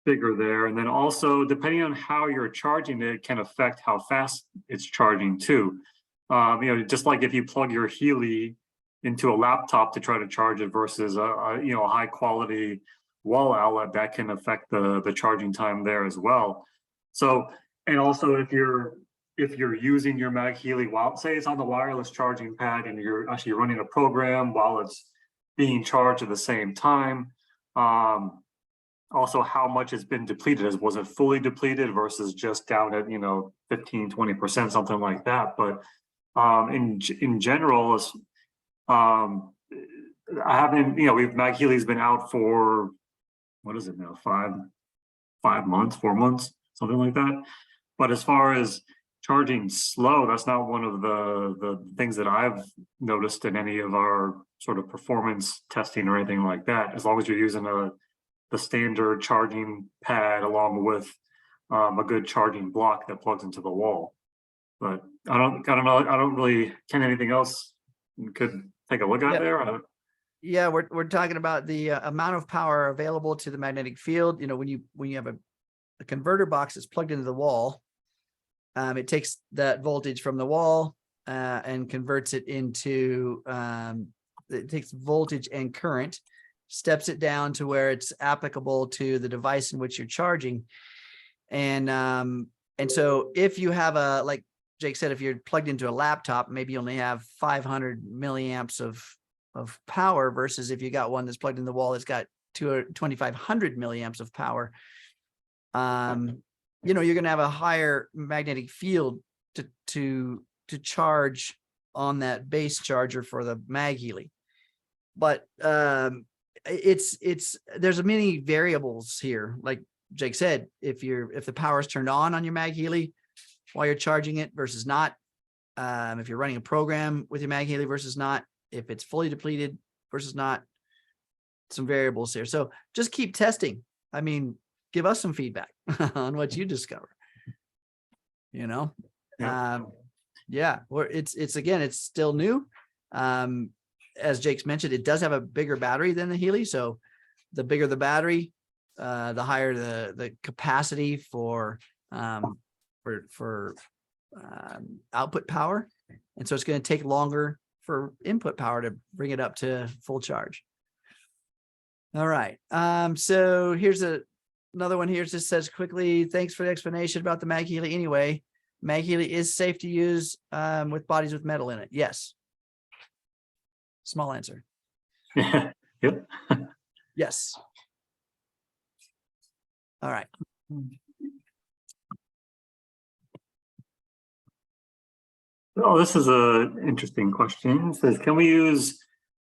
bigger there. And then also, depending on how you're charging it, can affect how fast it's charging too. Just like if you plug your Healy into a laptop to try to charge it versus a high quality wall outlet, that can affect the charging time there as well. So, and also if you're using your MagHealy while, say it's on the wireless charging pad and you're actually running a program while it's being charged at the same time, also how much it's been depleted. Was it fully depleted versus just down at 15-20%, something like that. But in general, I haven't, MagHealy's been out for, what is it now, 5 months, 4 months, something like that. But as far as charging slow, that's not one of the things that I've noticed in any of our sort of performance testing or anything like that. As long as you're using the standard charging pad along with a good charging block that plugs into the wall. But I don't know. I don't really. Can anything else you could take a look at there? Yeah, we're talking about the amount of power available to the magnetic field. When you have a converter box that's plugged into the wall, it takes that voltage from the wall and converts it into. It takes voltage and current, steps it down to where it's applicable to the device in which you're charging, and so if you have like Jake said, if you're plugged into a laptop, maybe you only have 500 milliamps of power versus if you got one that's plugged in the wall, it's got 2,500 milliamps of power. You're going to have a higher magnetic field to charge on that base charger for the MagHealy. But there's many variables here. Like Jake said, if the power is turned on your MagHealy while you're charging it versus not, if you're running a program with your MagHealy versus not, if it's fully depleted versus not, some variables here. So just keep testing. I mean, give us some feedback on what you discover. Yeah. It's still new. As Jake's mentioned, it does have a bigger battery than the Healy. So the bigger the battery, the higher the capacity for output power. And so it's going to take longer for input power to bring it up to full charge. All right. So here's another one here. It just says quickly, thanks for the explanation about the MagHealy. Anyway, MagHealy is safe to use with bodies with metal in it. Yes. Small answer. Yep. Yes. All right. Oh, this is an interesting question. It says, can we use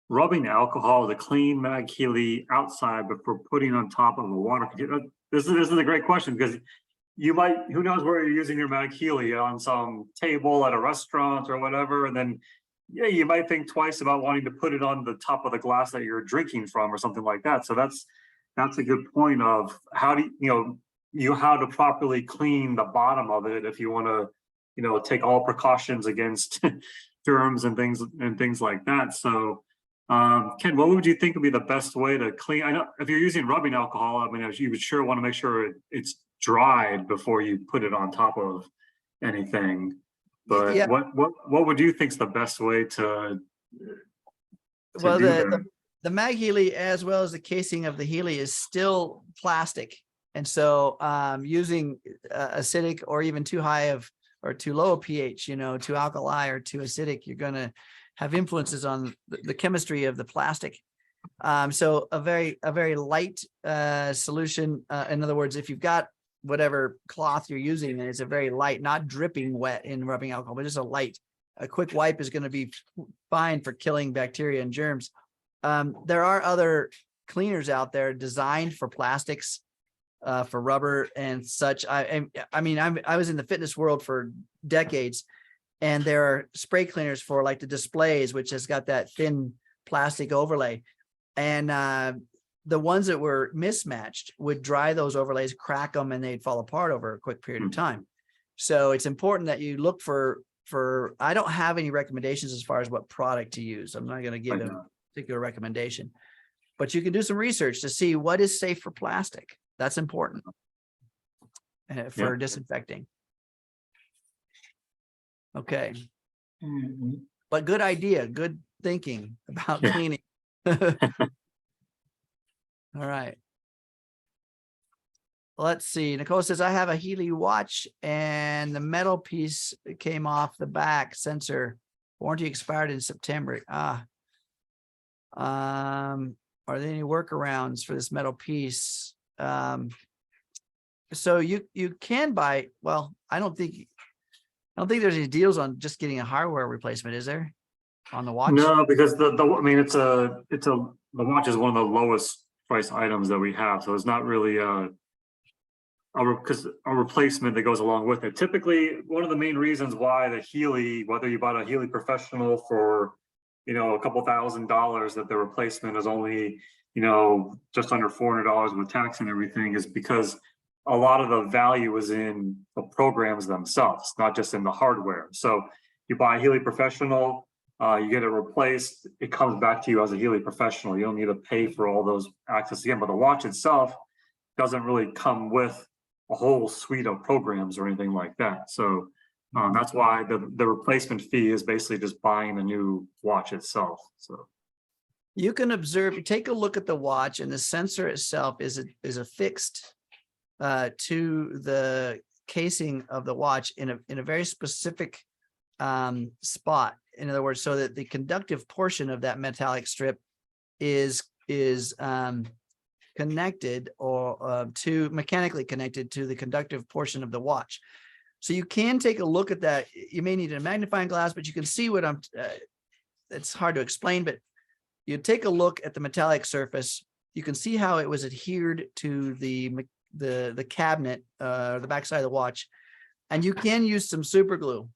rubbing alcohol to clean MagHealy outside before putting on top of a water? This is a great question because you might, who knows where you're using your MagHealy, on some table at a restaurant or whatever, and then you might think twice about wanting to put it on the top of the glass that you're drinking from or something like that. So that's a good point of how to properly clean the bottom of it if you want to take all precautions against germs and things like that. So Ken, what would you think would be the best way to clean? I know if you're using rubbing alcohol, I mean, you would sure want to make sure it's dried before you put it on top of anything. But yeah. What would you think is the best way to well, the MagHealy, as well as the casing of the Healy, is still plastic. And so using acidic or even too high of or too low a pH, too alkali or too acidic, you're going to have influences on the chemistry of the plastic. So a very light solution. In other words, if you've got whatever cloth you're using, and it's a very light, not dripping wet in rubbing alcohol, but just a quick wipe is going to be fine for killing bacteria and germs. There are other cleaners out there designed for plastics, for rubber and such. I mean, I was in the fitness world for decades, and there are spray cleaners for like the displays, which has got that thin plastic overlay. And the ones that were mismatched would dry those overlays, crack them, and they'd fall apart over a quick period of time. So it's important that you look for, I don't have any recommendations as far as what product to use. I'm not going to give a particular recommendation, but you can do some research to see what is safe for plastic. That's important for disinfecting. Okay. But good idea. Good thinking about cleaning. All right. Let's see. Nicole says, I have a Healy watch and the metal piece came off the back sensor. Warranty expired in September. Are there any workarounds for this metal piece? So you can buy, well, I don't think there's any deals on just getting a hardware replacement, is there? On the watch? No, because I mean, the watch is one of the lowest price items that we have. So it's not really a replacement that goes along with it. Typically, one of the main reasons why the Healy, whether you bought a Healy Professional for, a couple $1,000s, that the replacement is only, just under $400 with tax and everything, is because a lot of the value is in the programs themselves, not just in the hardware. So you buy a Healy Professional, you get it replaced, it comes back to you as a Healy Professional. You don't need to pay for all those access again, but the watch itself doesn't really come with a whole suite of programs or anything like that. So that's why the replacement fee is basically just buying a new watch itself. So you can observe, take a look at the watch, and the sensor itself is affixed to the casing of the watch in a very specific spot. In other words, so that the conductive portion of that metallic strip is connected or mechanically connected to the conductive portion of the watch. So you can take a look at that. You may need a magnifying glass, but you can see what it's hard to explain, but you take a look at the metallic surface. You can see how it was adhered to the cabinet, the backside of the watch, and you can use some super glue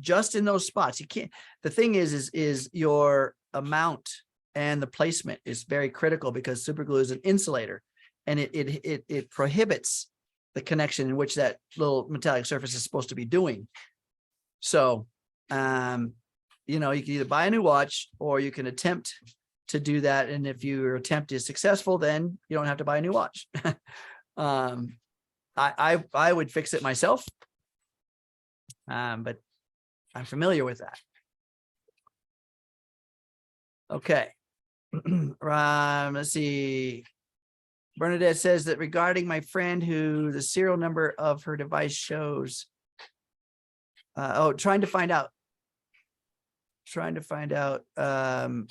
just in those spots. You can't. The thing is your amount and the placement is very critical, because super glue is an insulator, and it prohibits the connection in which that little metallic surface is supposed to be doing. So, you can either buy a new watch or you can attempt to do that. And if your attempt is successful, then you don't have to buy a new watch. I would fix it myself, but I'm familiar with that. Okay. Let's see. Bernadette says that regarding my friend who the serial number of her device shows, trying to find out the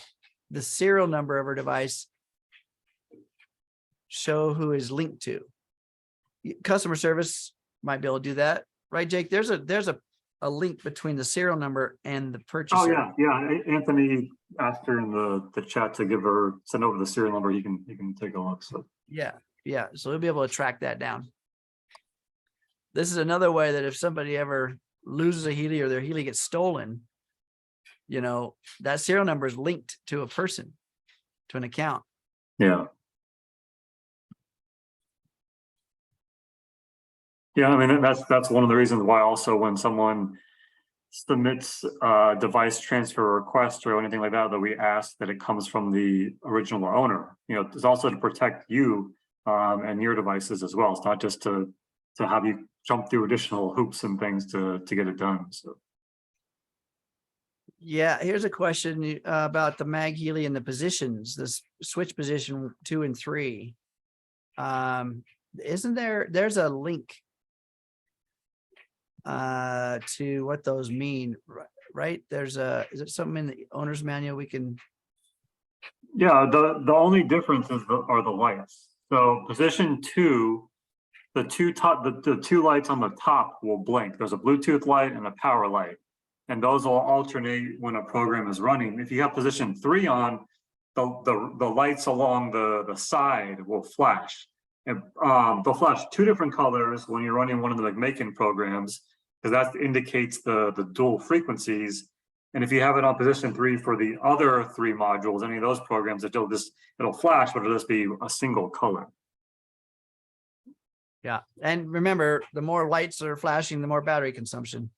serial number of her device show who is linked to. Customer service might be able to do that, right, Jake? There's a link between the serial number and the purchaser. Oh yeah. Anthony asked her in the chat to send over the serial number. He can take a look. So yeah. So we'll be able to track that down. This is another way that if somebody ever loses a Healy or their Healy gets stolen, that serial number is linked to a person, to an account. Yeah. Yeah, I mean, that's one of the reasons why also when someone submits a device transfer request or anything like that we ask that it comes from the original owner. It's also to protect you and your devices as well. It's not just to have you jump through additional hoops and things to get it done. So yeah, here's a question about the MagHealy and the positions, this switch position 2 and 3. Isn't there's a link to what those mean, right? Is it something in the owner's manual we can Yeah, the only difference are the lights. So position 2, the two lights on the top will blink. There's a Bluetooth light and a power light, and those will alternate when a program is running. If you have position 3 on, the lights along the side will flash. And they'll flash 2 different colors when you're running one of the MagHealy programs, because that indicates the dual frequencies. And if you have it on position 3 for the other 3 modules, any of those programs, it'll flash, but it'll just be a single color. Yeah. And remember, the more lights are flashing, the more battery consumption.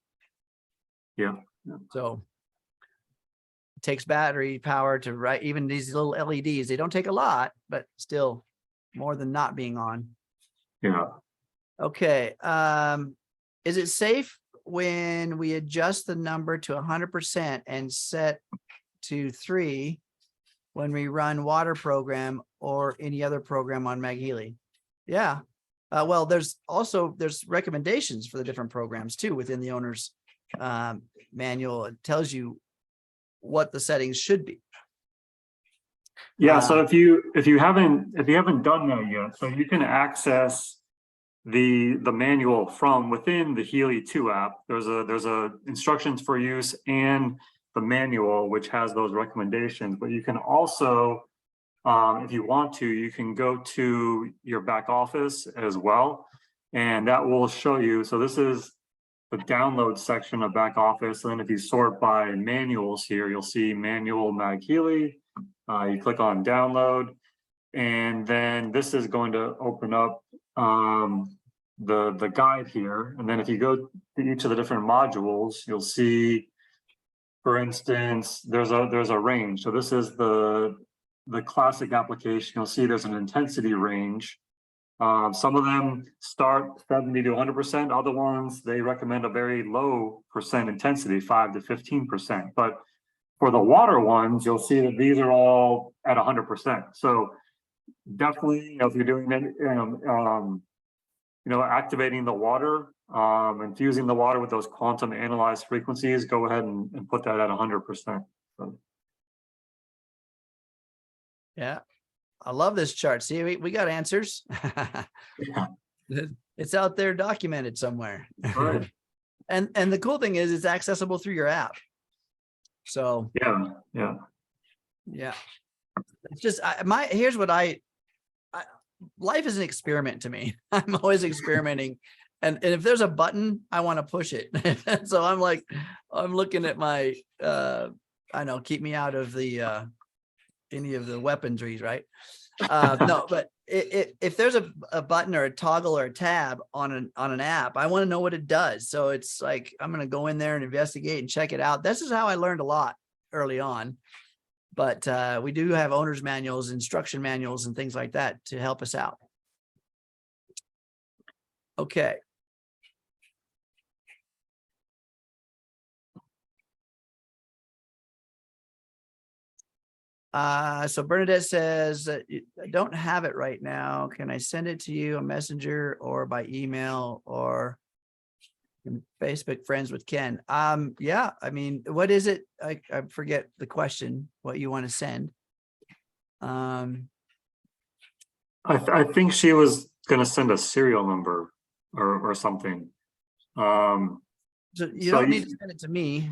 Yeah. So it takes battery power to write. Even these little LEDs, they don't take a lot, but still more than not being on. Yeah. Okay. Is it safe when we adjust the number to 100% and set to 3 when we run water program or any other program on MagHealy? Yeah. Well, there's recommendations for the different programs too within the owner's manual. It tells you what the settings should be. Yeah. So if you haven't done that yet, so you can access the manual from within the Healy 2 app. There's a instructions for use and the manual, which has those recommendations. But you can also, if you want to, you can go to your back office as well, and that will show you. So this is the download section of back office. And then if you sort by manuals here, you'll see manual MagHealy. You click on download, and then this is going to open up the guide here. And then if you go to each of the different modules, you'll see, for instance, there's a range. So this is the classic application. You'll see there's an intensity range. Some of them start 70 to 100%. Other ones, they recommend a very low percent intensity, 5 to 15%. But for the water ones, you'll see that these are all at 100%. So definitely, if you're doing it, activating the water, infusing the water with those quantum analyzed frequencies, go ahead and put that at 100%. So. Yeah. I love this chart. See, we got answers. Yeah. It's out there documented somewhere. Right. And the cool thing is it's accessible through your app. So yeah. It's just here's what life is an experiment to me. I'm always experimenting. And if there's a button, I want to push it. So I'm looking at my keep me out of the any of the weaponry, right? No, but if there's a button or a toggle or a tab on an app, I want to know what it does. So it's like, I'm going to go in there and investigate and check it out. This is how I learned a lot early on. But we do have owner's manuals, instruction manuals, and things like that to help us out. Okay. So Bernadette says, I don't have it right now. Can I send it to you a messenger or by email or Facebook friends with Ken? Yeah, I mean, what is it? I forget the question, what you want to send. I think she was going to send a serial number or something. So you don't need to send it to me.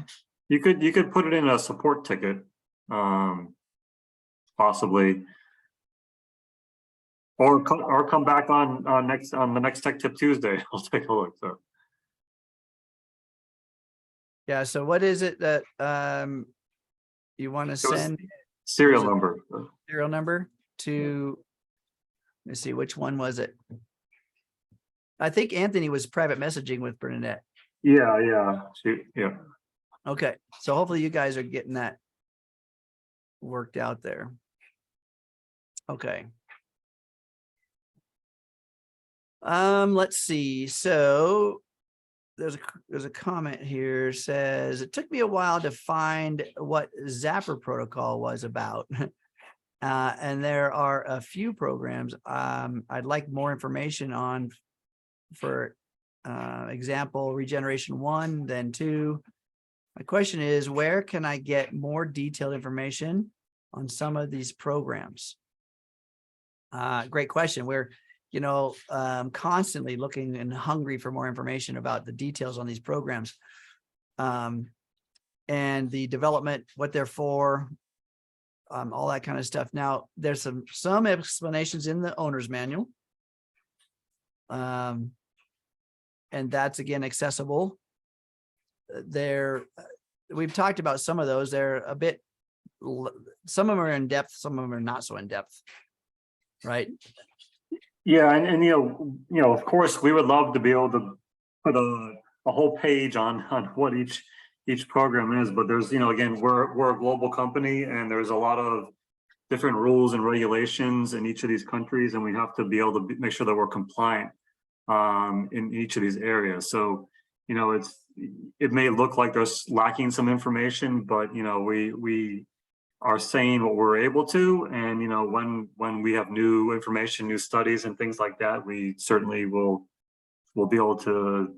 You could put it in a support ticket. Possibly, or come back on the next Tech Tip Tuesday. I'll take a look. So yeah. So what is it that you want to send? Serial number. Serial number to. Let's see, which one was it? I think Anthony was private messaging with Bernadette. Yeah. Okay, so hopefully you guys are getting that worked out there. Okay. Let's see. So there's a comment here says, it took me a while to find what Zapper protocol was about. And there are a few programs I'd like more information on. For example, regeneration 1, then 2. My question is, where can I get more detailed information on some of these programs? Great question. We're, constantly looking and hungry for more information about the details on these programs, and the development, what they're for, all that kind of stuff. Now, there's some explanations in the owner's manual, and that's again accessible. We've talked about some of those. They're a bit, some of them are in depth, some of them are not so in depth, right? Yeah, and of course, we would love to be able to put a whole page on what each program is, but there's, again, we're a global company, and there's a lot of different rules and regulations in each of these countries, and we have to be able to make sure that we're compliant in each of these areas. So, it may look like there's lacking some information, but we are saying what we're able to, and when we have new information, new studies and things like that, we certainly will be able to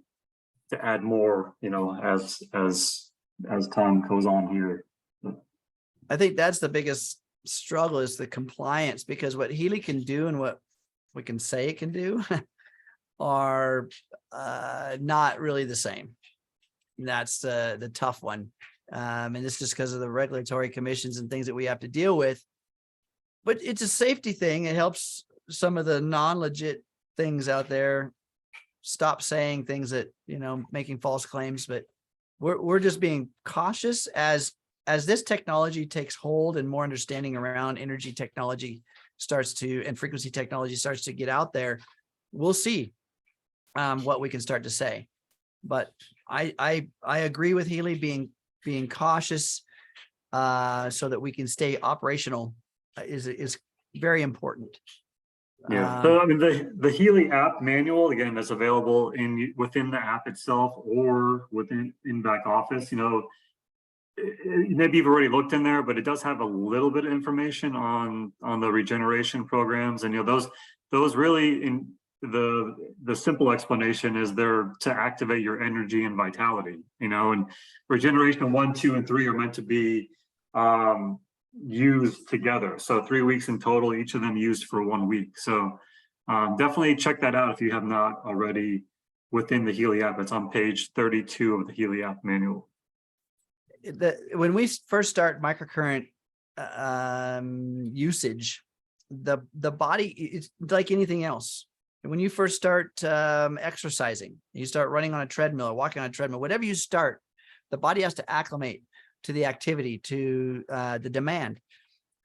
add more, as time goes on here. I think that's the biggest struggle, is the compliance, because what Healy can do and what we can say it can do are not really the same. That's the tough one. And it's just because of the regulatory commissions and things that we have to deal with. But it's a safety thing. It helps some of the non-legit things out there stop saying things that, making false claims. But we're just being cautious as this technology takes hold and more understanding around energy technology and frequency technology starts to get out there. We'll see what we can start to say. But I agree with Healy being cautious so that we can stay operational is very important. Yeah. So the Healy app manual, again, is available within the app itself or in back office. Maybe you've already looked in there, but it does have a little bit of information on the regeneration programs, and those really, in the simple explanation is they're to activate your energy and vitality, and regeneration 1, 2, and 3 are meant to be used together. So 3 weeks in total, each of them used for 1 week. So definitely check that out if you have not already within the Healy app. It's on page 32 of the Healy app manual. When we first start microcurrent usage, the body, it's like anything else. When you first start exercising, you start running on a treadmill or walking on a treadmill, whatever you start, the body has to acclimate to the activity, to the demand.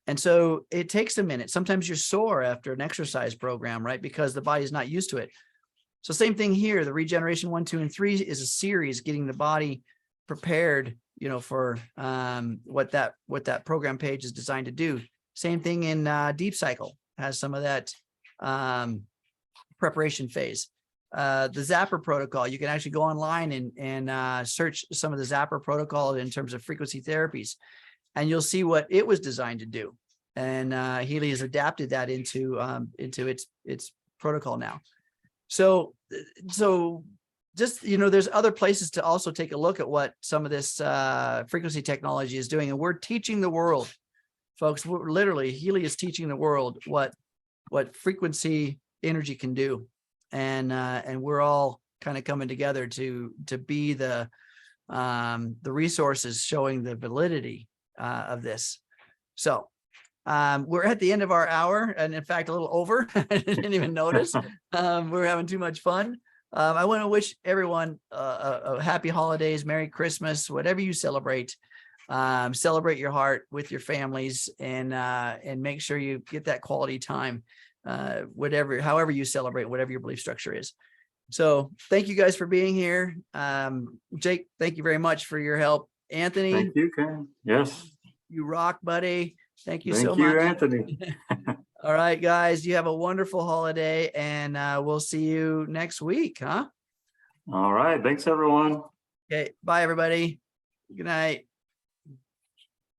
And so it takes a minute. Sometimes you're sore after an exercise program, right? Because the body's not used to it. So same thing here, the regeneration 1, 2, and 3 is a series getting the body prepared, for what that program page is designed to do. Same thing in Deep Cycle has some of that preparation phase. The Zapper protocol, you can actually go online and search some of the Zapper protocol in terms of frequency therapies, and you'll see what it was designed to do. And Healy has adapted that into its protocol now. So just, there's other places to also take a look at what some of this frequency technology is doing. And we're teaching the world, folks. We're literally, Healy is teaching the world what frequency energy can do. And we're all kind of coming together to be the resources showing the validity of this. So we're at the end of our hour, and in fact, a little over. I didn't even notice. We're having too much fun. I want to wish everyone a happy holidays, Merry Christmas, whatever you celebrate. Celebrate your heart with your families, and make sure you get that quality time, however you celebrate, whatever your belief structure is. So thank you guys for being here. Jake, thank you very much for your help. Anthony. Thank you, Ken. Yes. You rock, buddy. Thank you so much. Thank you, Anthony. All right, guys, you have a wonderful holiday, and we'll see you next week, huh? All right. Thanks, everyone. Okay. Bye, everybody. Good night.